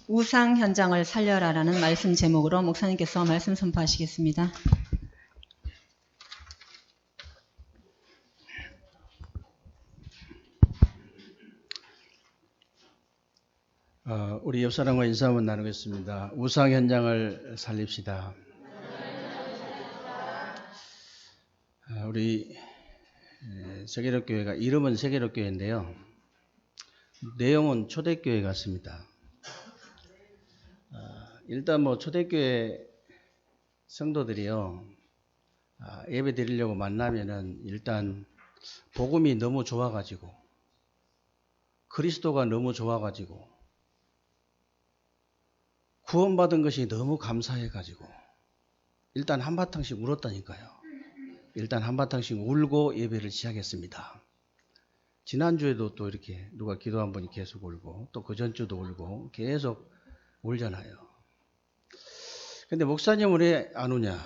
우상 현장을 살려라라는 말씀 제목으로 목사님께서 말씀 선포하시겠습니다. 우리 옆사람과 인사 한번 나누겠습니다. 우상 현장을 살립시다. 우리 세계력교회가 이름은 세계력교회인데요. 내용은 초대교회 같습니다. 일단 초대교회 성도들이요, 예배 드리려고 만나면은 일단 복음이 너무 좋아가지고, 그리스도가 너무 좋아가지고, 구원받은 것이 너무 감사해가지고 일단 한바탕씩 울었다니까요. 일단 한바탕씩 울고 예배를 시작했습니다. 지난주에도 또 이렇게 누가 기도한 분이 계속 울고, 또 그 전주도 울고 계속 울잖아요. 근데 목사님은 왜 안 우냐?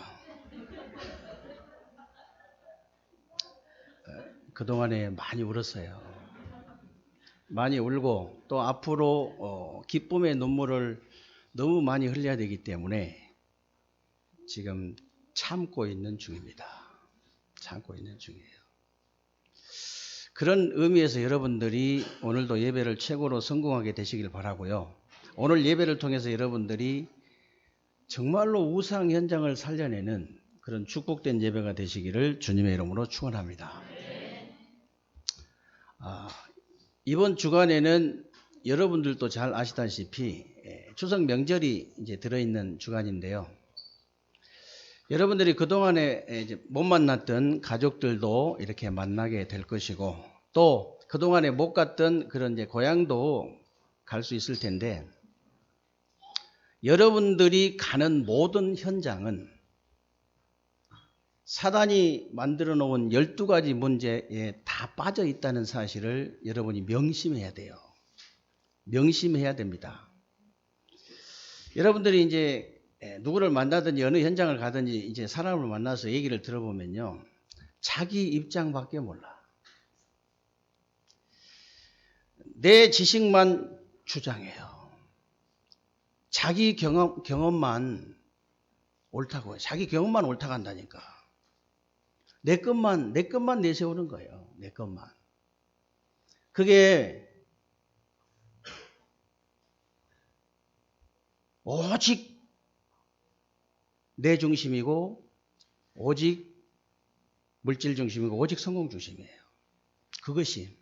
그동안에 많이 울었어요. 많이 울고 또 앞으로 기쁨의 눈물을 너무 많이 흘려야 되기 때문에 지금 참고 있는 중입니다. 참고 있는 중이에요. 그런 의미에서 여러분들이 오늘도 예배를 최고로 성공하게 되시길 바라고요. 오늘 예배를 통해서 여러분들이 정말로 우상 현장을 살려내는 그런 축복된 예배가 되시기를 주님의 이름으로 축원합니다. 이번 주간에는 여러분들도 잘 아시다시피 추석 명절이 이제 들어있는 주간인데요. 여러분들이 그동안에 이제 못 만났던 가족들도 이렇게 만나게 될 것이고, 또 그동안에 못 갔던 그런 이제 고향도 갈 수 있을 텐데, 여러분들이 가는 모든 현장은 사단이 만들어 놓은 12가지 문제에 다 빠져 있다는 사실을 여러분이 명심해야 돼요. 명심해야 됩니다. 여러분들이 이제 누구를 만나든지 어느 현장을 가든지 이제 사람을 만나서 얘기를 들어보면요, 자기 입장밖에 몰라. 내 지식만 주장해요. 자기 경험만 옳다고 해요. 자기 경험만 옳다고 한다니까. 내 것만 내세우는 거예요. 내 것만. 그게 오직 내 중심이고, 오직 물질 중심이고, 오직 성공 중심이에요. 그것이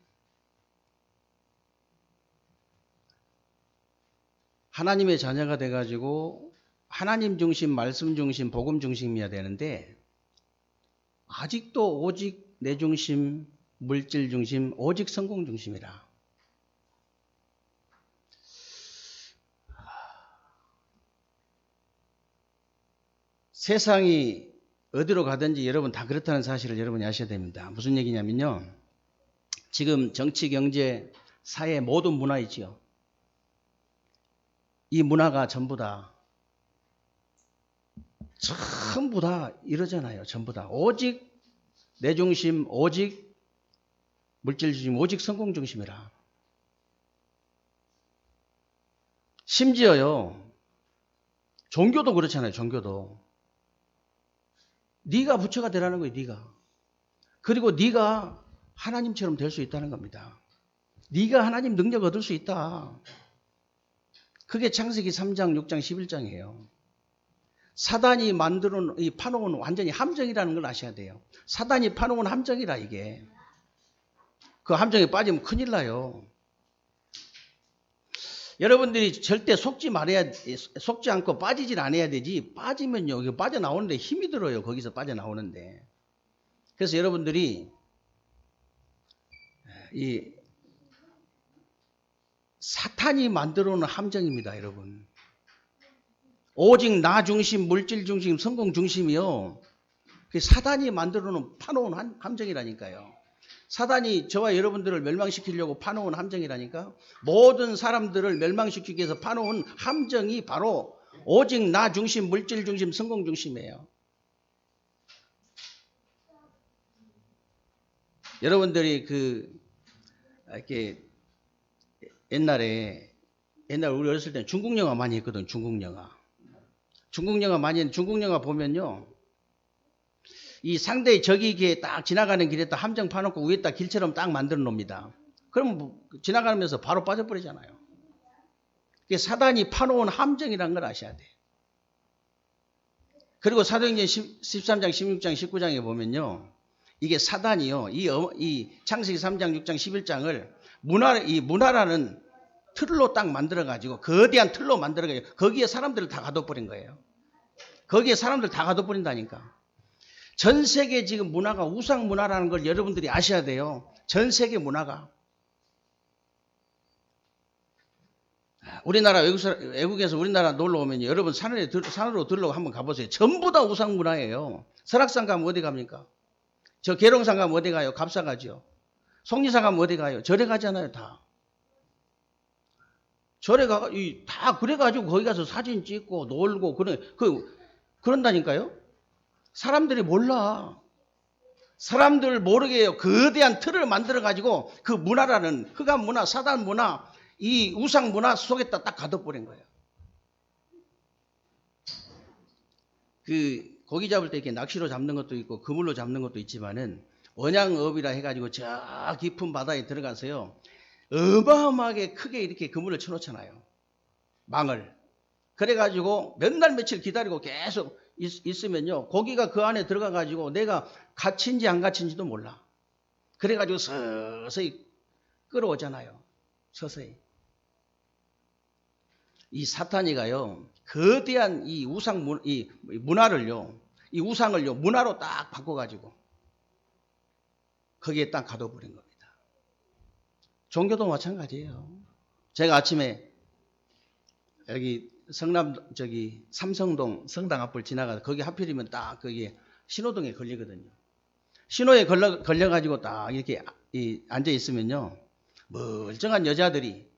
하나님의 자녀가 돼가지고 하나님 중심, 말씀 중심, 복음 중심이어야 되는데, 아직도 오직 내 중심, 물질 중심, 오직 성공 중심이라. 세상이 어디로 가든지 여러분 다 그렇다는 사실을 여러분이 아셔야 됩니다. 무슨 얘기냐면요, 지금 정치, 경제, 사회 모든 문화 있지요. 이 문화가 전부 다 이러잖아요. 전부 다 오직 내 중심, 오직 물질 중심, 오직 성공 중심이라. 심지어요, 종교도 그렇잖아요. 종교도 네가 부처가 되라는 거예요. 네가. 그리고 네가 하나님처럼 될 수 있다는 겁니다. 네가 하나님 능력 얻을 수 있다. 그게 창세기 3장, 6장, 11장이에요. 사단이 파놓은 완전히 함정이라는 걸 아셔야 돼요. 사단이 파놓은 함정이라 이게. 그 함정에 빠지면 큰일 나요. 여러분들이 절대 속지 않고 빠지질 않아야 되지. 빠지면요, 이거 빠져나오는데 힘이 들어요. 거기서 빠져나오는데. 그래서 여러분들이 이 사탄이 만들어 놓은 함정입니다, 여러분. 오직 나 중심, 물질 중심, 성공 중심이요. 그 사단이 파놓은 함정이라니까요. 사단이 저와 여러분들을 멸망시키려고 파놓은 함정이라니까. 모든 사람들을 멸망시키기 위해서 파놓은 함정이 바로 오직 나 중심, 물질 중심, 성공 중심이에요. 여러분들이 이렇게 옛날에 옛날 우리 어렸을 때는 중국 영화 많이 했거든. 중국 영화. 중국 영화 많이 했는데 중국 영화 보면요. 이 상대의 적이 이렇게 딱 지나가는 길에다 함정 파놓고 위에다 길처럼 딱 만들어 놓습니다. 그럼 뭐 지나가면서 바로 빠져버리잖아요. 그게 사단이 파놓은 함정이라는 걸 아셔야 돼. 그리고 사도행전 13장, 16장, 19장에 보면요. 이게 사단이요. 이 창세기 3장, 6장, 11장을 이 문화라는 틀로 딱 만들어가지고 거대한 틀로 만들어가지고 거기에 사람들을 다 가둬버린 거예요. 거기에 사람들 다 가둬버린다니까. 전 세계 지금 문화가 우상 문화라는 걸 여러분들이 아셔야 돼요. 전 세계 문화가. 우리나라 외국에서 우리나라 놀러 오면 여러분 산으로 들러 한번 가보세요. 전부 다 우상 문화예요. 설악산 가면 어디 갑니까? 저 계룡산 가면 어디 가요? 갑사 가죠. 속리산 가면 어디 가요? 절에 가잖아요, 다. 절에 다 그래가지고 거기 가서 사진 찍고 놀고 그런다니까요. 사람들이 몰라. 사람들 모르게 해요. 거대한 틀을 만들어가지고 그 문화라는 흑암 문화, 사단 문화, 이 우상 문화 속에다 딱 가둬버린 거예요. 고기 잡을 때 이렇게 낚시로 잡는 것도 있고 그물로 잡는 것도 있지만은 원양어업이라 해가지고 저 깊은 바다에 들어가서요. 어마어마하게 크게 이렇게 그물을 쳐놓잖아요. 망을. 그래가지고 몇 날 며칠 기다리고 계속 있으면요. 고기가 그 안에 들어가가지고 내가 갇힌지 안 갇힌지도 몰라. 그래가지고 서서히 끌어오잖아요. 서서히. 이 사탄이가요. 거대한 이 문화를요. 이 우상을요. 문화로 딱 바꿔가지고 거기에 딱 가둬버린 겁니다. 종교도 마찬가지예요. 제가 아침에 여기 삼성동 성당 앞을 지나가서 거기 하필이면 딱 거기에 신호등에 걸리거든요. 신호에 걸려가지고 딱 이렇게 앉아 있으면요. 멀쩡한 여자들이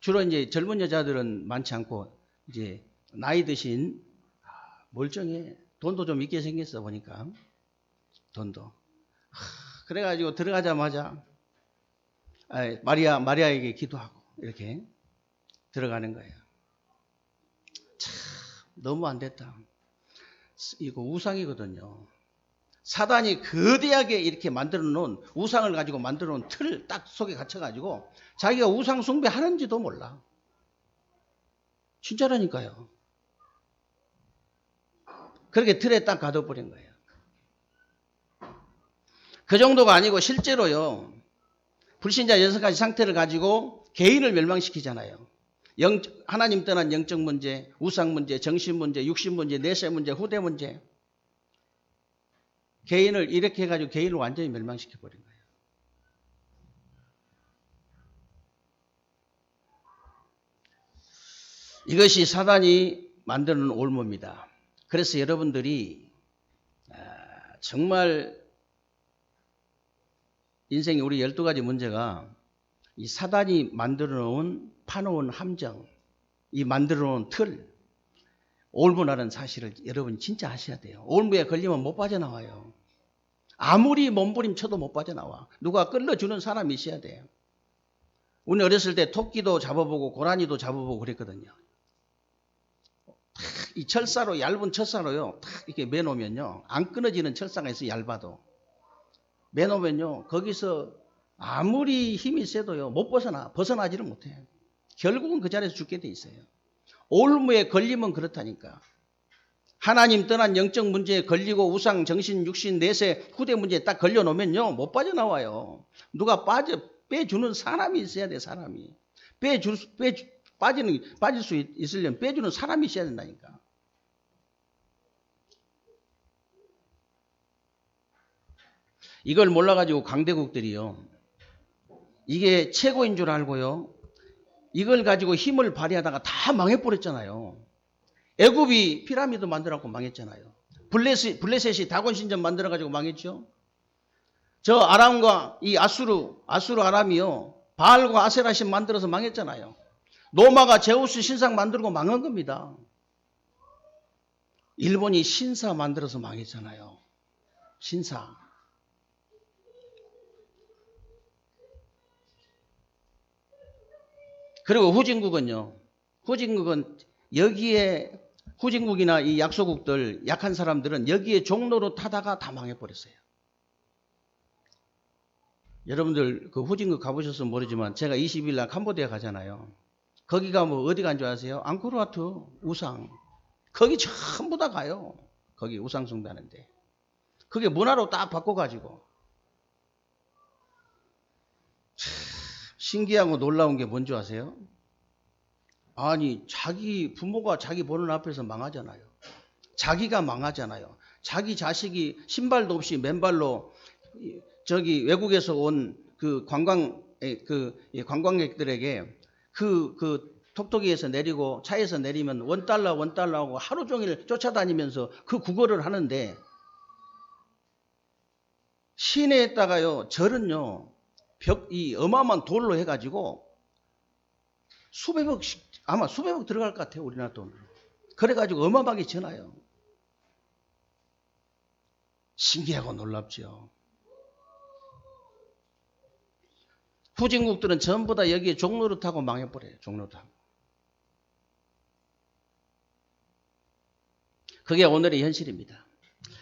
주로 이제 젊은 여자들은 많지 않고 이제 나이 드신 멀쩡해. 돈도 좀 있게 생겼어 보니까. 돈도. 그래가지고 들어가자마자 마리아에게 기도하고 이렇게 들어가는 거예요. 참 너무 안 됐다. 이거 우상이거든요. 사단이 거대하게 이렇게 만들어 놓은 우상을 가지고 만들어 놓은 틀 딱 속에 갇혀가지고 자기가 우상 숭배하는지도 몰라. 진짜라니까요. 그렇게 틀에 딱 가둬버린 거예요. 그 정도가 아니고 실제로요. 불신자 6가지 상태를 가지고 개인을 멸망시키잖아요. 하나님 떠난 영적 문제, 우상 문제, 정신 문제, 육신 문제, 내세 문제, 후대 문제. 개인을 이렇게 해가지고 개인을 완전히 멸망시켜버린 거예요. 이것이 사단이 만드는 올무입니다. 그래서 여러분들이 정말 인생의 우리 12가지 문제가 이 사단이 만들어 놓은 파놓은 함정, 이 만들어 놓은 틀, 올무라는 사실을 여러분 진짜 아셔야 돼요. 올무에 걸리면 못 빠져나와요. 아무리 몸부림쳐도 못 빠져나와. 누가 끌어주는 사람이 있어야 돼요. 우리 어렸을 때 토끼도 잡아보고 고라니도 잡아보고 그랬거든요. 이 철사로, 얇은 철사로요, 탁 이렇게 매놓으면요, 안 끊어지는 철사가 있어요, 얇아도. 매놓으면요, 거기서 아무리 힘이 세도요, 못 벗어나지를 못해요. 결국은 그 자리에서 죽게 돼 있어요. 올무에 걸리면 그렇다니까. 하나님 떠난 영적 문제에 걸리고 우상, 정신, 육신, 내세, 후대 문제에 딱 걸려놓으면요, 못 빠져나와요. 누가 빼주는 사람이 있어야 돼, 사람이. 빠질 수 있으려면 빼주는 사람이 있어야 된다니까. 이걸 몰라가지고 강대국들이요. 이게 최고인 줄 알고요. 이걸 가지고 힘을 발휘하다가 다 망해버렸잖아요. 애굽이 피라미드 만들어갖고 망했잖아요. 블레셋이 다곤 신전 만들어가지고 망했죠. 저 아람과 이 아수르 아람이요. 바알과 아세라 신 만들어서 망했잖아요. 로마가 제우스 신상 만들고 망한 겁니다. 일본이 신사 만들어서 망했잖아요. 신사. 그리고 후진국은요. 후진국은 여기에 후진국이나 이 약소국들 약한 사람들은 여기에 종로로 타다가 다 망해버렸어요. 여러분들 그 후진국 가보셨으면 모르지만 제가 20일 날 캄보디아 가잖아요. 거기가 뭐 어디 간 줄 아세요? 앙코르와트, 우상. 거기 전부 다 가요. 거기 우상 숭배하는데. 그게 문화로 딱 바꿔가지고. 신기하고 놀라운 게 뭔지 아세요? 아니 자기 부모가 자기 보는 앞에서 망하잖아요. 자기가 망하잖아요. 자기 자식이 신발도 없이 맨발로 저기 외국에서 온 그 관광객들에게 그 톡톡이에서 내리고 차에서 내리면 $1 하고 하루 종일 쫓아다니면서 그 국어를 하는데 시내에다가요 절은요 이 어마어마한 돌로 해가지고 수백억씩 아마 수백억 들어갈 것 같아요 우리나라 돈으로. 그래가지고 어마어마하게 전화요. 신기하고 놀랍죠. 후진국들은 전부 다 여기에 종로를 타고 망해버려요. 종로 타고. 그게 오늘의 현실입니다.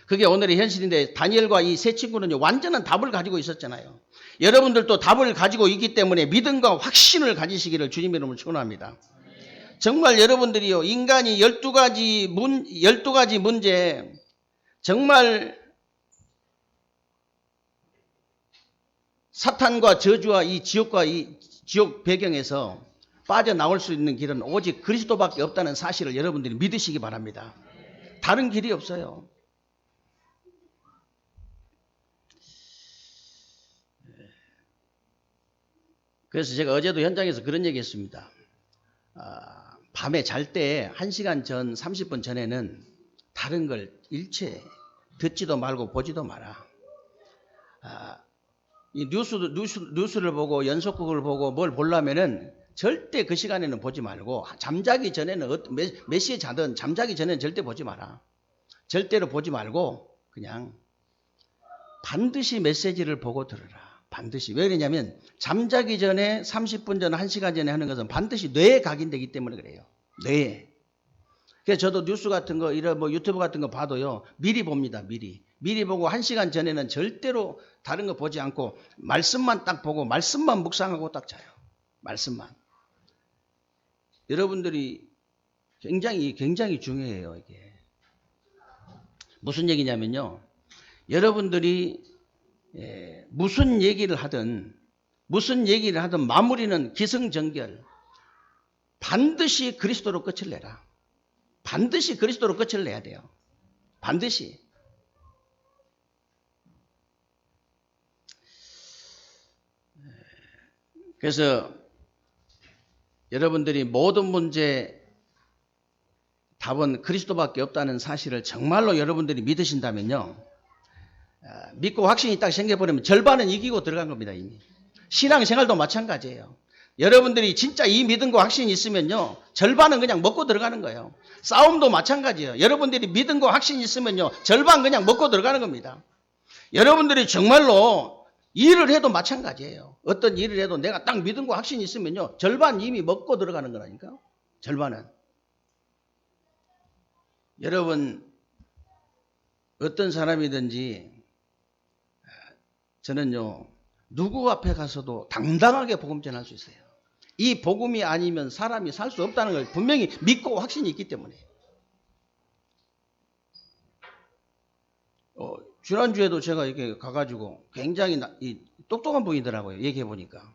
그게 오늘의 현실인데 다니엘과 이 세 친구는 완전한 답을 가지고 있었잖아요. 여러분들도 답을 가지고 있기 때문에 믿음과 확신을 가지시기를 주님 이름으로 축원합니다. 정말 여러분들이요 인간이 12가지 문제 정말 사탄과 저주와 이 지옥과 이 지옥 배경에서 빠져나올 수 있는 길은 오직 그리스도밖에 없다는 사실을 여러분들이 믿으시기 바랍니다. 다른 길이 없어요. 그래서 제가 어제도 현장에서 그런 얘기 했습니다. 밤에 잘 때 1시간 전, 30분 전에는 다른 걸 일체 듣지도 말고 보지도 마라. 이 뉴스를 보고 연속극을 보고 뭘 보려면은 절대 그 시간에는 보지 말고 잠자기 전에는 몇 시에 자든 잠자기 전에는 절대 보지 마라. 절대로 보지 말고 그냥 반드시 메시지를 보고 들으라. 반드시. 왜 그러냐면 잠자기 전에 30분 전, 1시간 전에 하는 것은 반드시 뇌에 각인되기 때문에 그래요. 뇌에. 그래서 저도 뉴스 같은 거, 이런 뭐 유튜브 같은 거 봐도요. 미리 봅니다. 미리 보고 1시간 전에는 절대로 다른 거 보지 않고 말씀만 딱 보고 말씀만 묵상하고 딱 자요. 말씀만. 여러분들이 굉장히 중요해요. 이게. 무슨 얘기냐면요. 여러분들이 무슨 얘기를 하든 마무리는 기승전결. 반드시 그리스도로 끝을 내라. 반드시 그리스도로 끝을 내야 돼요. 반드시. 그래서 여러분들이 모든 문제 답은 그리스도밖에 없다는 사실을 정말로 여러분들이 믿으신다면요. 믿고 확신이 딱 생겨버리면 절반은 이기고 들어간 겁니다. 이미. 신앙생활도 마찬가지예요. 여러분들이 진짜 이 믿음과 확신이 있으면요. 절반은 그냥 먹고 들어가는 거예요. 싸움도 마찬가지예요. 여러분들이 믿음과 확신이 있으면요. 절반 그냥 먹고 들어가는 겁니다. 여러분들이 정말로 일을 해도 마찬가지예요. 어떤 일을 해도 내가 딱 믿음과 확신이 있으면요. 절반 이미 먹고 들어가는 거라니까요. 절반은. 여러분 어떤 사람이든지 저는요. 누구 앞에 가서도 당당하게 복음 전할 수 있어요. 이 복음이 아니면 사람이 살 수 없다는 걸 분명히 믿고 확신이 있기 때문에. 지난주에도 제가 이렇게 가가지고 굉장히 똑똑한 분이더라고요. 얘기해보니까.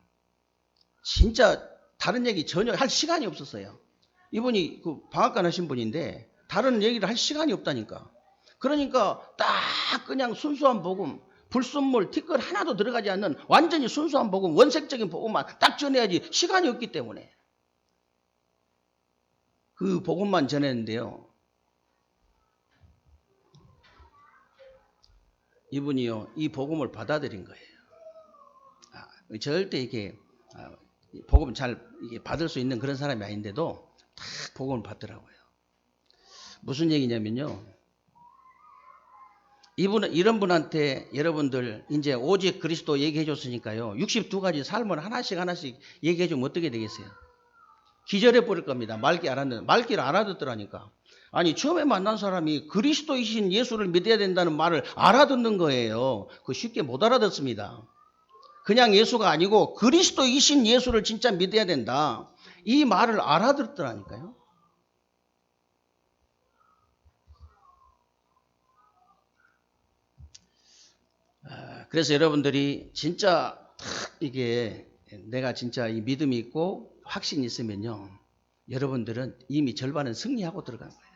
진짜 다른 얘기 전혀 할 시간이 없었어요. 이분이 그 방앗간 하신 분인데 다른 얘기를 할 시간이 없다니까. 그러니까 딱 그냥 순수한 복음, 불순물, 티끌 하나도 들어가지 않는 완전히 순수한 복음, 원색적인 복음만 딱 전해야지 시간이 없기 때문에. 그 복음만 전했는데요. 이분이요, 이 복음을 받아들인 거예요. 절대 이게 복음 잘 이게 받을 수 있는 그런 사람이 아닌데도 다 복음을 받더라고요. 무슨 얘기냐면요. 이분은 이런 분한테 여러분들 이제 오직 그리스도 얘기해 줬으니까요. 62가지 삶을 하나씩 얘기해 주면 어떻게 되겠어요? 기절해 버릴 겁니다. 말귀를 알아듣더라니까. 아니 처음에 만난 사람이 그리스도이신 예수를 믿어야 된다는 말을 알아듣는 거예요. 그거 쉽게 못 알아듣습니다. 그냥 예수가 아니고 그리스도이신 예수를 진짜 믿어야 된다. 이 말을 알아듣더라니까요. 그래서 여러분들이 진짜 이게 내가 진짜 이 믿음이 있고 확신이 있으면요. 여러분들은 이미 절반은 승리하고 들어간 거예요.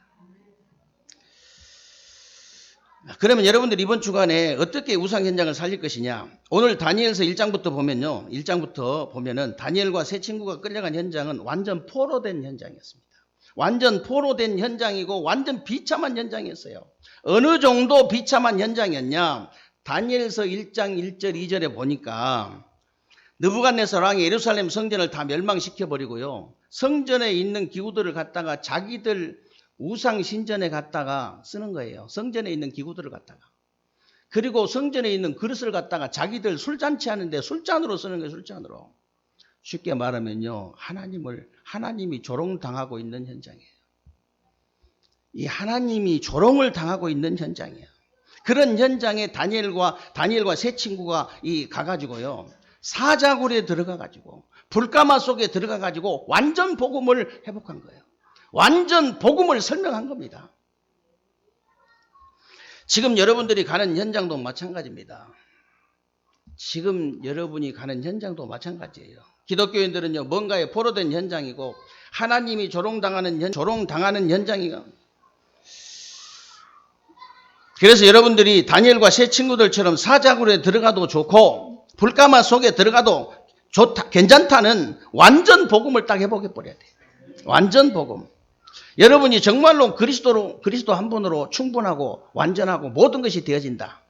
그러면 여러분들 이번 주간에 어떻게 우상 현장을 살릴 것이냐? 오늘 다니엘서 1장부터 보면요. 1장부터 보면은 다니엘과 세 친구가 끌려간 현장은 완전 포로된 현장이었습니다. 완전 포로된 현장이고 완전 비참한 현장이었어요. 어느 정도 비참한 현장이었냐? 다니엘서 1장 1절 2절에 보니까 느부갓네살 왕이 예루살렘 성전을 다 멸망시켜버리고요. 성전에 있는 기구들을 갖다가 자기들 우상 신전에 갖다가 쓰는 거예요. 성전에 있는 기구들을 갖다가. 그리고 성전에 있는 그릇을 갖다가 자기들 술잔치 하는데 술잔으로 쓰는 거예요. 술잔으로. 쉽게 말하면요. 하나님이 조롱당하고 있는 현장이에요. 이 하나님이 조롱을 당하고 있는 현장이에요. 그런 현장에 다니엘과 세 친구가 가가지고요. 사자굴에 들어가가지고 불가마 속에 들어가가지고 완전 복음을 회복한 거예요. 완전 복음을 설명한 겁니다. 지금 여러분들이 가는 현장도 마찬가지입니다. 지금 여러분이 가는 현장도 마찬가지예요. 기독교인들은요, 뭔가에 포로된 현장이고 하나님이 조롱당하는 현장이고. 그래서 여러분들이 다니엘과 세 친구들처럼 사자굴에 들어가도 좋고 불가마 속에 들어가도 괜찮다는 완전 복음을 딱 회복해 버려야 돼요. 완전 복음. 여러분이 정말로 그리스도 한 분으로 충분하고 완전하고 모든 것이 되어진다.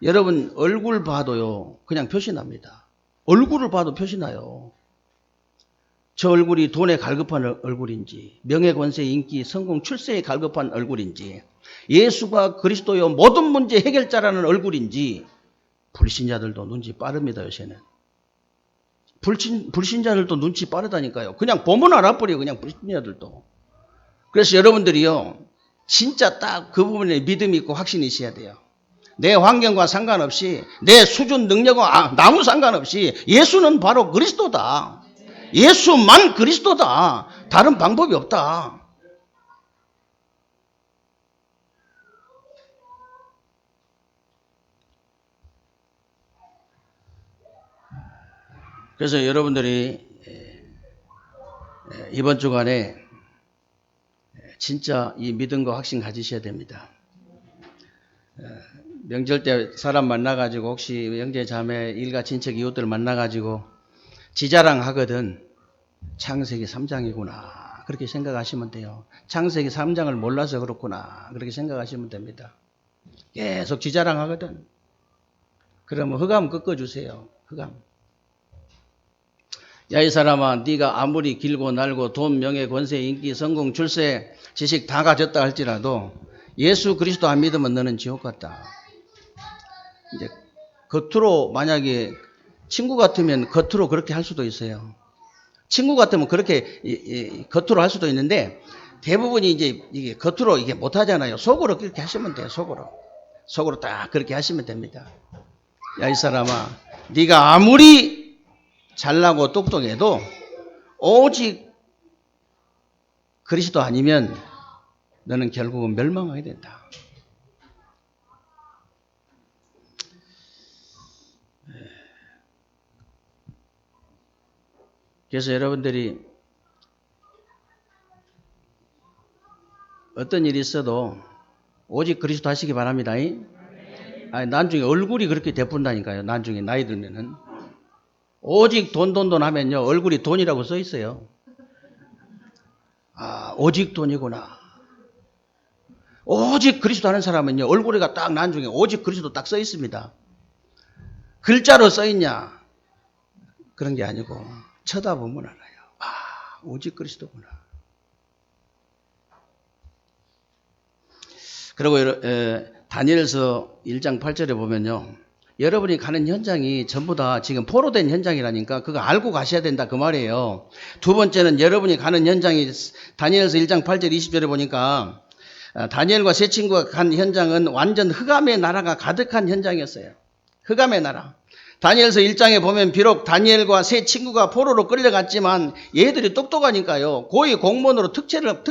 여러분 얼굴 봐도요 그냥 표시납니다. 얼굴을 봐도 표시나요. 저 얼굴이 돈에 갈급한 얼굴인지 명예 권세 인기 성공 출세에 갈급한 얼굴인지 예수가 그리스도요 모든 문제 해결자라는 얼굴인지 불신자들도 눈치 빠릅니다. 요새는 불신자들도 눈치 빠르다니까요. 그냥 보면 알아버려요. 그냥 불신자들도. 그래서 여러분들이요 진짜 딱 그 부분에 믿음이 있고 확신이 있어야 돼요. 내 환경과 상관없이 내 수준 능력과 아무 상관없이 예수는 바로 그리스도다. 예수만 그리스도다. 다른 방법이 없다. 그래서 여러분들이 이번 주간에 진짜 이 믿음과 확신 가지셔야 됩니다. 명절 때 사람 만나가지고 혹시 형제 자매 일가 친척 이웃들 만나가지고 지자랑 하거든. 창세기 3장이구나 그렇게 생각하시면 돼요. 창세기 3장을 몰라서 그렇구나 그렇게 생각하시면 됩니다. 계속 지자랑 하거든. 그러면 흑암 꺾어주세요. 흑암. 야 이 사람아 네가 아무리 길고 날고 돈 명예 권세 인기 성공 출세 지식 다 가졌다 할지라도 예수 그리스도 안 믿으면 너는 지옥 같다. 이제 겉으로 만약에 친구 같으면 겉으로 그렇게 할 수도 있어요. 친구 같으면 그렇게 겉으로 할 수도 있는데 대부분이 이제 이게 겉으로 이게 못 하잖아요. 속으로 그렇게 하시면 돼요. 속으로 딱 그렇게 하시면 됩니다. 야 이 사람아 네가 아무리 잘나고 똑똑해도 오직 그리스도 아니면 너는 결국은 멸망하게 된다. 그래서 여러분들이 어떤 일이 있어도 오직 그리스도 하시기 바랍니다. 나중에 얼굴이 그렇게 대푼다니까요. 나중에 나이 들면은. 오직 돈 하면요. 얼굴이 돈이라고 써 있어요. 오직 돈이구나. 오직 그리스도 하는 사람은요. 얼굴에가 딱 나중에 오직 그리스도 딱 써 있습니다. 글자로 써 있냐? 그런 게 아니고 쳐다보면 알아요. 오직 그리스도구나. 그리고 다니엘서 1장 8절에 보면요. 여러분이 가는 현장이 전부 다 지금 포로된 현장이라니까 그거 알고 가셔야 된다 그 말이에요. 두 번째는 여러분이 가는 현장이 다니엘서 1장 8절 20절에 보니까 다니엘과 세 친구가 간 현장은 완전 흑암의 나라가 가득한 현장이었어요. 흑암의 나라. 다니엘서 1장에 보면 비록 다니엘과 세 친구가 포로로 끌려갔지만 얘들이 똑똑하니까요. 고위 공무원으로 특채를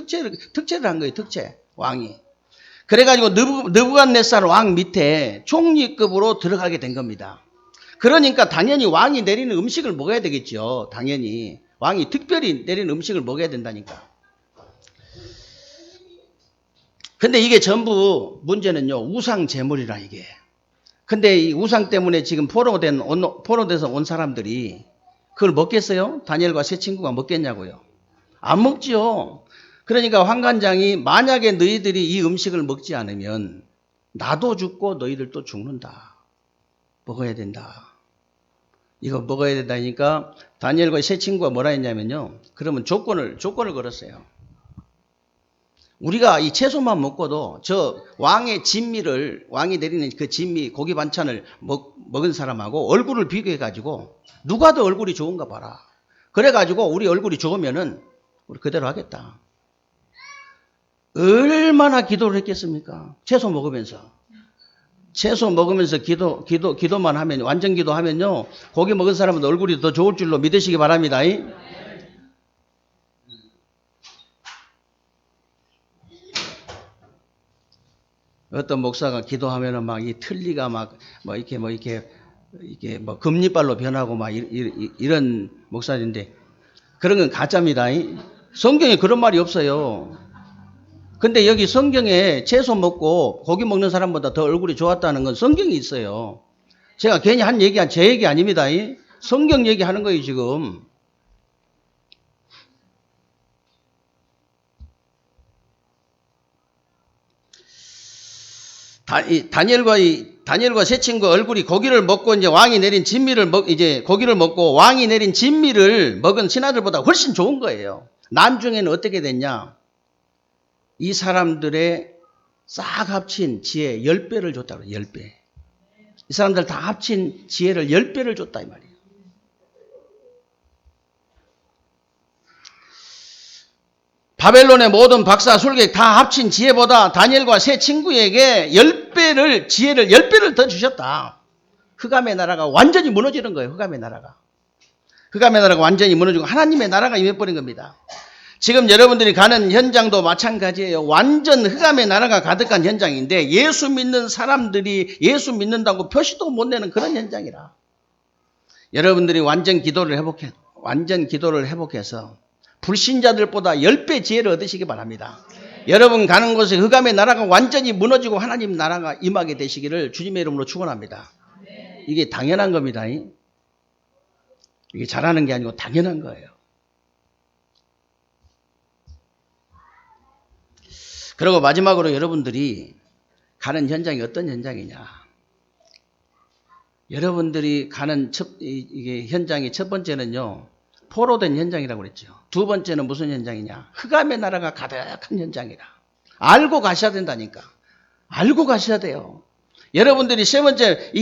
한 거예요. 특채. 왕이. 그래가지고 느부갓네살 왕 밑에 총리급으로 들어가게 된 겁니다. 그러니까 당연히 왕이 내리는 음식을 먹어야 되겠죠. 당연히. 왕이 특별히 내리는 음식을 먹어야 된다니까. 근데 이게 전부 문제는요. 우상 제물이라 이게. 근데 이 우상 때문에 지금 포로돼서 온 사람들이 그걸 먹겠어요? 다니엘과 세 친구가 먹겠냐고요? 안 먹지요. 그러니까 환관장이 만약에 너희들이 이 음식을 먹지 않으면 나도 죽고 너희들도 죽는다. 먹어야 된다. 이거 먹어야 된다니까 다니엘과 세 친구가 뭐라 했냐면요. 그러면 조건을 걸었어요. 우리가 이 채소만 먹고도 저 왕의 진미를 왕이 내리는 그 진미 고기 반찬을 먹은 사람하고 얼굴을 비교해가지고 누가 더 얼굴이 좋은가 봐라. 그래가지고 우리 얼굴이 좋으면은 우리 그대로 하겠다. 얼마나 기도를 했겠습니까? 채소 먹으면서 기도만 하면 완전 기도하면요 고기 먹은 사람은 얼굴이 더 좋을 줄로 믿으시기 바랍니다. 어떤 목사가 기도하면은 막 이 틀니가 막 이렇게 금리발로 변하고 막 이런 목사인데 그런 건 가짜입니다. 성경에 그런 말이 없어요. 근데 여기 성경에 채소 먹고 고기 먹는 사람보다 더 얼굴이 좋았다는 건 성경이 있어요. 제가 괜히 제 얘기 아닙니다. 성경 얘기하는 거예요, 지금. 다니엘과 세 친구 얼굴이 고기를 먹고 이제 고기를 먹고 왕이 내린 진미를 먹은 신하들보다 훨씬 좋은 거예요. 나중에는 어떻게 됐냐? 이 사람들의 싹 합친 지혜 10배를 줬다고 10배. 이 사람들 다 합친 지혜를 10배를 줬다 이 말이에요. 바벨론의 모든 박사 술객 다 합친 지혜보다 다니엘과 세 친구에게 지혜를 10배를 더 주셨다. 흑암의 나라가 완전히 무너지는 거예요. 흑암의 나라가 완전히 무너지고 하나님의 나라가 임해버린 겁니다. 지금 여러분들이 가는 현장도 마찬가지예요. 완전 흑암의 나라가 가득한 현장인데 예수 믿는 사람들이 예수 믿는다고 표시도 못 내는 그런 현장이라. 여러분들이 완전 기도를 회복해서 불신자들보다 10배 지혜를 얻으시기 바랍니다. 여러분 가는 곳에 흑암의 나라가 완전히 무너지고 하나님 나라가 임하게 되시기를 주님의 이름으로 축원합니다. 이게 당연한 겁니다. 이게 잘하는 게 아니고 당연한 거예요. 그리고 마지막으로 여러분들이 가는 현장이 어떤 현장이냐. 여러분들이 가는 이게 현장이 첫 번째는요. 포로된 현장이라고 그랬죠. 두 번째는 무슨 현장이냐. 흑암의 나라가 가득한 현장이라. 알고 가셔야 된다니까. 알고 가셔야 돼요. 여러분들이 세 번째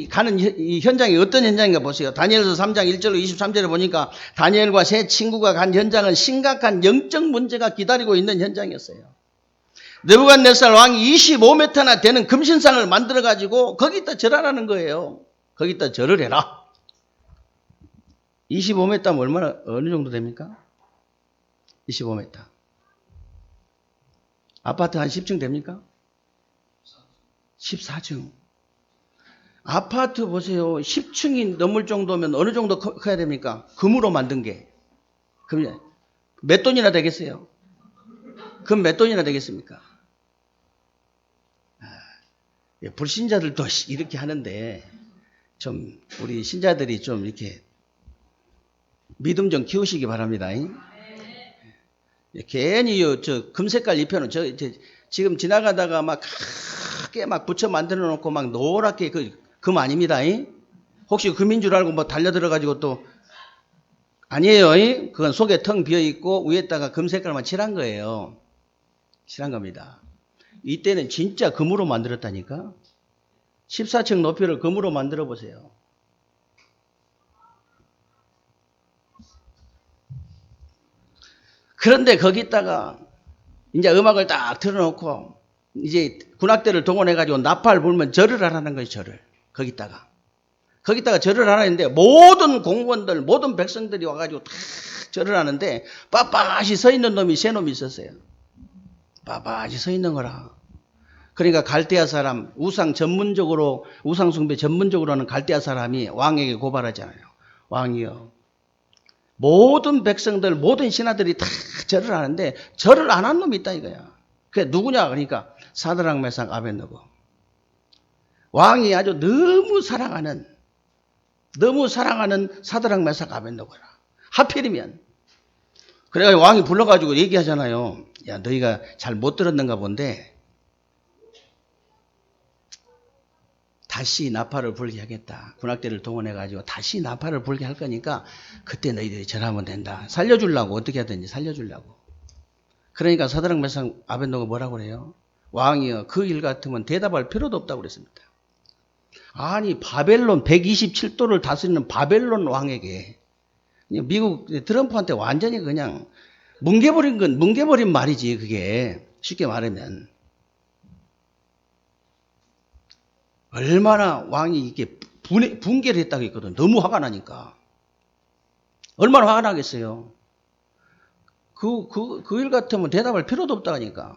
가는 이 현장이 어떤 현장인가 보세요. 다니엘서 3장 1절로 23절에 보니까 다니엘과 세 친구가 간 현장은 심각한 영적 문제가 기다리고 있는 현장이었어요. 느부갓네살 왕이 25m나 되는 금신상을 만들어가지고 거기다 절하라는 거예요. 거기다 절을 해라. 25m면 어느 정도 됩니까? 25m. 아파트 한 10층 됩니까? 14층. 아파트 보세요. 10층이 넘을 정도면 어느 정도 커야 됩니까? 금으로 만든 게. 그럼 몇 돈이나 되겠어요? 금 몇 돈이나 되겠습니까? 불신자들도 이렇게 하는데 좀 우리 신자들이 좀 이렇게 믿음 좀 키우시기 바랍니다. 괜히 저 금색깔 입혀놓은 지금 지나가다가 막 크게 막 붙여 만들어 놓고 막 노랗게 금 아닙니다. 혹시 금인 줄 알고 뭐 달려들어가지고 또 아니에요. 그건 속에 텅 비어 있고 위에다가 금색깔만 칠한 거예요. 칠한 겁니다. 이때는 진짜 금으로 만들었다니까. 14층 높이를 금으로 만들어 보세요. 그런데 거기다가 이제 음악을 딱 틀어놓고 이제 군악대를 동원해가지고 나팔 불면 절을 하라는 거예요. 절을. 거기다가 절을 하라는데 모든 공무원들 모든 백성들이 와가지고 다 절을 하는데 빳빳이 서 있는 놈이 세 놈이 있었어요. 빳빳이 서 있는 거라. 그러니까 갈대아 사람 우상 숭배 전문적으로 하는 갈대아 사람이 왕에게 고발하잖아요. 왕이요, 모든 백성들 모든 신하들이 다 절을 하는데 절을 안 한 놈이 있다 이거야. 그게 누구냐 그러니까 사드락 메삭 아벳느고. 왕이 아주 너무 사랑하는 사드락 메삭 아벳느고라. 하필이면 그래가지고 왕이 불러가지고 얘기하잖아요. 야, 너희가 잘 못 들었는가 본데 다시 나팔을 불게 하겠다. 군악대를 동원해가지고 다시 나팔을 불게 할 거니까 그때 너희들이 절하면 된다. 살려주려고 어떻게 하든지 살려주려고. 그러니까 사드락 메삭 아벳느고가 뭐라고 그래요? 왕이여 그 일 같으면 대답할 필요도 없다고 그랬습니다. 아니 바벨론 127도를 다스리는 바벨론 왕에게 미국 트럼프한테 완전히 그냥 뭉개버린 말이지. 그게 쉽게 말하면 얼마나 왕이 이게 붕괴를 했다고 했거든. 너무 화가 나니까. 얼마나 화가 나겠어요. 그 일 같으면 대답할 필요도 없다니까.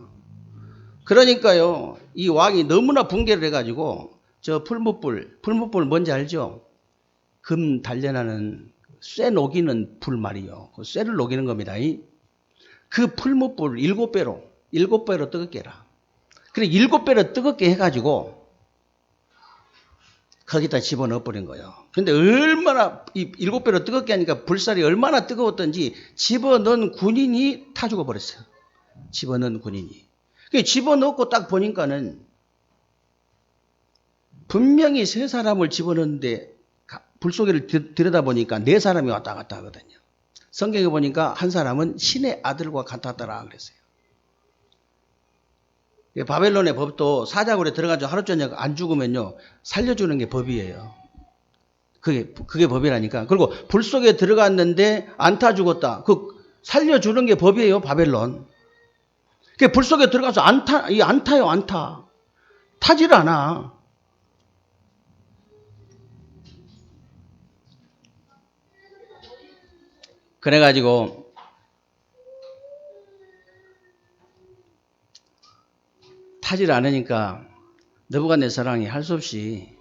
그러니까요, 이 왕이 너무나 붕괴를 해가지고 저 풀무불 뭔지 알죠? 금 단련하는 쇠 녹이는 불 말이요. 그 쇠를 녹이는 겁니다. 그 풀무불 7배로 뜨겁게 해라. 그래 7배로 뜨겁게 해가지고 거기다 집어넣어 버린 거예요. 근데 얼마나 이 7배로 뜨겁게 하니까 불살이 얼마나 뜨거웠던지 집어넣은 군인이 타 죽어버렸어요. 집어넣은 군인이. 집어넣고 딱 보니까는 분명히 세 사람을 집어넣는데 불 속에를 들여다보니까 네 사람이 왔다 갔다 하거든요. 성경에 보니까 한 사람은 신의 아들과 같았더라 그랬어요. 바벨론의 법도 사자굴에 들어가서 하루 저녁 안 죽으면요 살려주는 게 법이에요. 그게 법이라니까. 그리고 불 속에 들어갔는데 안 타 죽었다. 그 살려주는 게 법이에요. 바벨론. 불 속에 들어가서 안 타요. 안 타. 타질 않아. 그래가지고 타질 않으니까 느부갓네살왕이 할 수 없이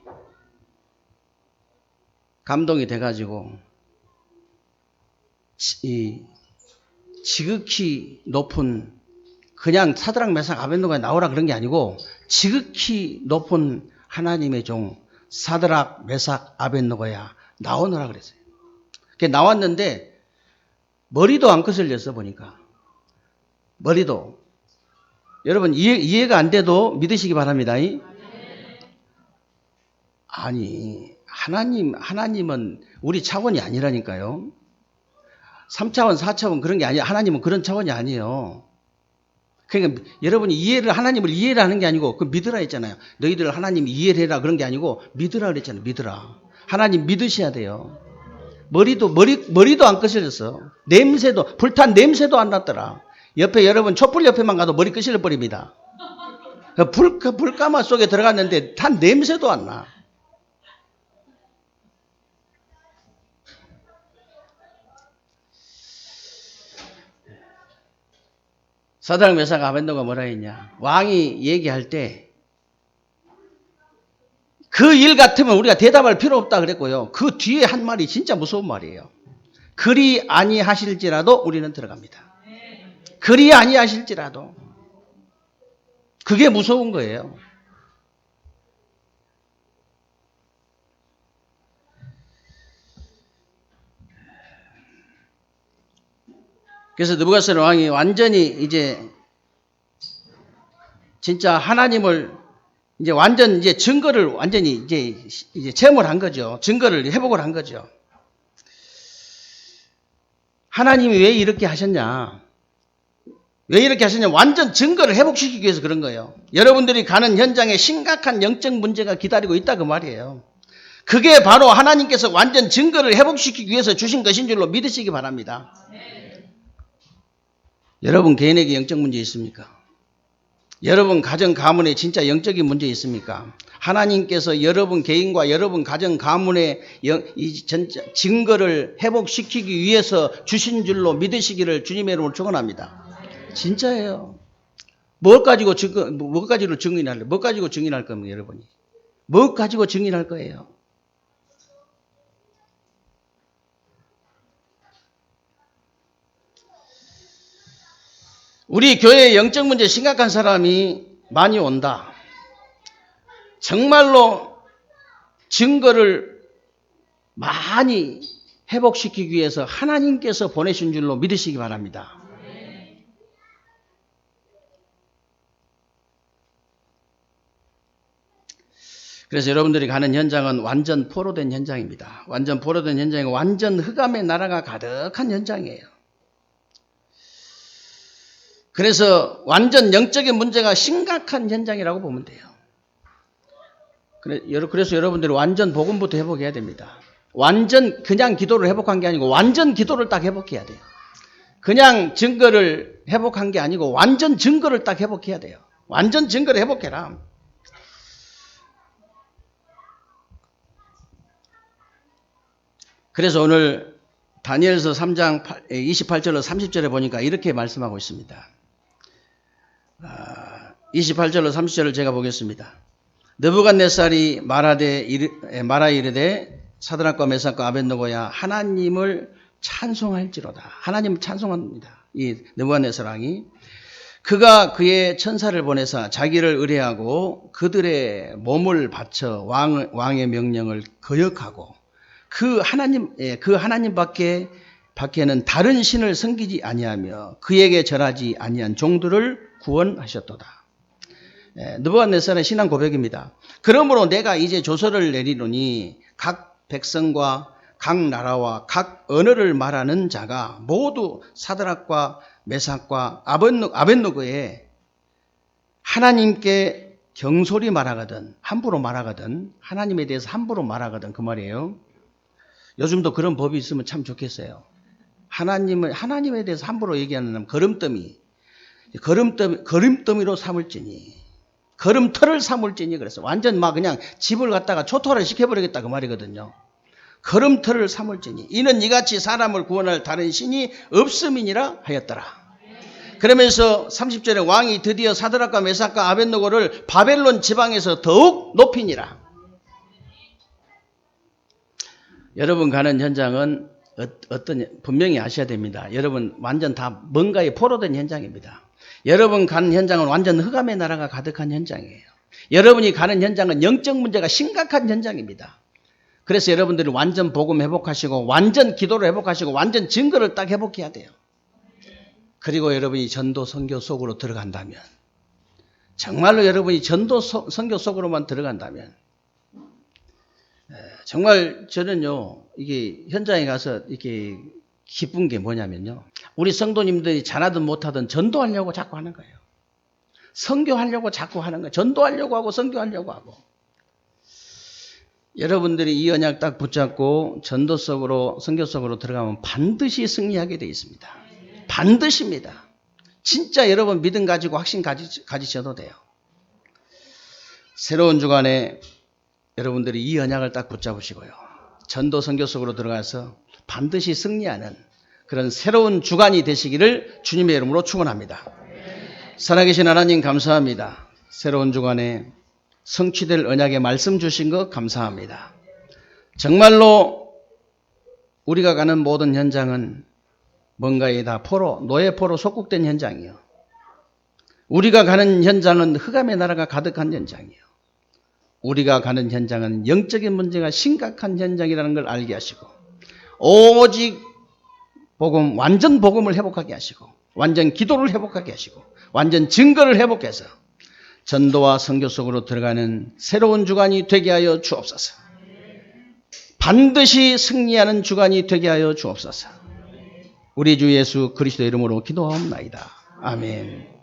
감동이 돼가지고 이 지극히 높은 그냥 사드락 메삭 아벳느고가 나오라 그런 게 아니고 지극히 높은 하나님의 종 사드락 메삭 아벳느고야 나오너라 그랬어요. 그게 나왔는데 머리도 안 거슬렸어 보니까. 머리도. 여러분 이해가 안 돼도 믿으시기 바랍니다. 아니 하나님은 우리 차원이 아니라니까요. 3차원 4차원 그런 게 아니에요. 하나님은 그런 차원이 아니에요. 그러니까 여러분이 하나님을 이해를 하는 게 아니고 그 믿으라 했잖아요. 너희들 하나님 이해를 해라 그런 게 아니고 믿으라 그랬잖아요. 믿으라. 하나님 믿으셔야 돼요. 머리도 안 거슬렸어. 불탄 냄새도 안 났더라. 옆에 여러분 촛불 옆에만 가도 머리 거슬려 버립니다. 불가마 속에 들어갔는데 탄 냄새도 안 나. 사드락 메삭 아벳느고가 뭐라 했냐. 왕이 얘기할 때 그 일 같으면 우리가 대답할 필요 없다 그랬고요. 그 뒤에 한 말이 진짜 무서운 말이에요. 그리 아니하실지라도 우리는 들어갑니다. 그리 아니하실지라도. 그게 무서운 거예요. 그래서 느부갓네살 왕이 완전히 이제 진짜 하나님을 이제 완전 이제 증거를 완전히 이제 체험을 한 거죠. 증거를 회복을 한 거죠. 하나님이 왜 이렇게 하셨냐? 왜 이렇게 하시냐면 완전 증거를 회복시키기 위해서 그런 거예요. 여러분들이 가는 현장에 심각한 영적 문제가 기다리고 있다 그 말이에요. 그게 바로 하나님께서 완전 증거를 회복시키기 위해서 주신 것인 줄로 믿으시기 바랍니다. 여러분 개인에게 영적 문제 있습니까? 여러분 가정 가문에 진짜 영적인 문제 있습니까? 하나님께서 여러분 개인과 여러분 가정 가문의 증거를 회복시키기 위해서 주신 줄로 믿으시기를 주님의 이름으로 축원합니다. 진짜예요. 뭘 가지고 증인할 겁니까, 여러분이? 뭘 가지고 증인할 거예요? 우리 교회에 영적 문제 심각한 사람이 많이 온다. 정말로 증거를 많이 회복시키기 위해서 하나님께서 보내신 줄로 믿으시기 바랍니다. 그래서 여러분들이 가는 현장은 완전 포로된 현장입니다. 완전 포로된 현장이고 완전 흑암의 나라가 가득한 현장이에요. 그래서 완전 영적인 문제가 심각한 현장이라고 보면 돼요. 그래서 여러분들이 완전 복음부터 회복해야 됩니다. 완전 그냥 기도를 회복한 게 아니고 완전 기도를 딱 회복해야 돼요. 그냥 증거를 회복한 게 아니고 완전 증거를 딱 회복해야 돼요. 완전 증거를 회복해라. 그래서 오늘 다니엘서 3장 28절로 30절에 보니까 이렇게 말씀하고 있습니다. 28절로 30절을 제가 보겠습니다. 느부갓네살이 말하 이르되 사드락과 메삭과 아벳느고야 하나님을 찬송할지로다. 하나님을 찬송합니다. 이 느부갓네살 왕이 그가 그의 천사를 보내사 자기를 의뢰하고 그들의 몸을 바쳐 왕의 명령을 거역하고 그 하나님 밖에는 다른 신을 섬기지 아니하며 그에게 절하지 아니한 종들을 구원하셨도다. 느부갓네살의 신앙 고백입니다. 그러므로 내가 이제 조서를 내리노니 각 백성과 각 나라와 각 언어를 말하는 자가 모두 사드락과 메삭과 아벳느고에 하나님께 경솔히 말하거든, 함부로 말하거든, 하나님에 대해서 함부로 말하거든 그 말이에요. 요즘도 그런 법이 있으면 참 좋겠어요. 하나님에 대해서 함부로 얘기하는 놈 걸음더미로 삼을지니, 걸음터를 삼을지니, 그래서 완전 막 그냥 집을 갖다가 초토화를 시켜버리겠다 그 말이거든요. 걸음터를 삼을지니 이는 이같이 사람을 구원할 다른 신이 없음이니라 하였더라. 그러면서 30절에 왕이 드디어 사드락과 메삭과 아벳느고를 바벨론 지방에서 더욱 높이니라. 여러분 가는 현장은 분명히 아셔야 됩니다. 여러분 완전 다 뭔가에 포로된 현장입니다. 여러분 가는 현장은 완전 흑암의 나라가 가득한 현장이에요. 여러분이 가는 현장은 영적 문제가 심각한 현장입니다. 그래서 여러분들이 완전 복음 회복하시고 완전 기도를 회복하시고 완전 증거를 딱 회복해야 돼요. 그리고 여러분이 전도 선교 속으로 들어간다면, 정말로 여러분이 전도 선교 속으로만 들어간다면, 정말 저는요, 이게 현장에 가서 이렇게 기쁜 게 뭐냐면요, 우리 성도님들이 잘하든 못하든 전도하려고 자꾸 하는 거예요. 선교하려고 자꾸 하는 거예요. 전도하려고 하고 선교하려고 하고. 여러분들이 이 언약 딱 붙잡고 전도 속으로, 선교 속으로 들어가면 반드시 승리하게 되어 있습니다. 반드시입니다. 진짜 여러분 믿음 가지고 확신 가지셔도 돼요. 새로운 주간에 여러분들이 이 언약을 딱 붙잡으시고요, 전도 선교 속으로 들어가서 반드시 승리하는 그런 새로운 주간이 되시기를 주님의 이름으로 축원합니다. 살아계신 하나님 감사합니다. 새로운 주간에 성취될 언약의 말씀 주신 것 감사합니다. 정말로 우리가 가는 모든 현장은 뭔가에 다 노예 포로 속국된 현장이요. 우리가 가는 현장은 흑암의 나라가 가득한 현장이요. 우리가 가는 현장은 영적인 문제가 심각한 현장이라는 걸 알게 하시고, 오직 복음, 완전 복음을 회복하게 하시고, 완전 기도를 회복하게 하시고, 완전 증거를 회복해서 전도와 선교 속으로 들어가는 새로운 주간이 되게 하여 주옵소서. 반드시 승리하는 주간이 되게 하여 주옵소서. 우리 주 예수 그리스도 이름으로 기도하옵나이다. 아멘.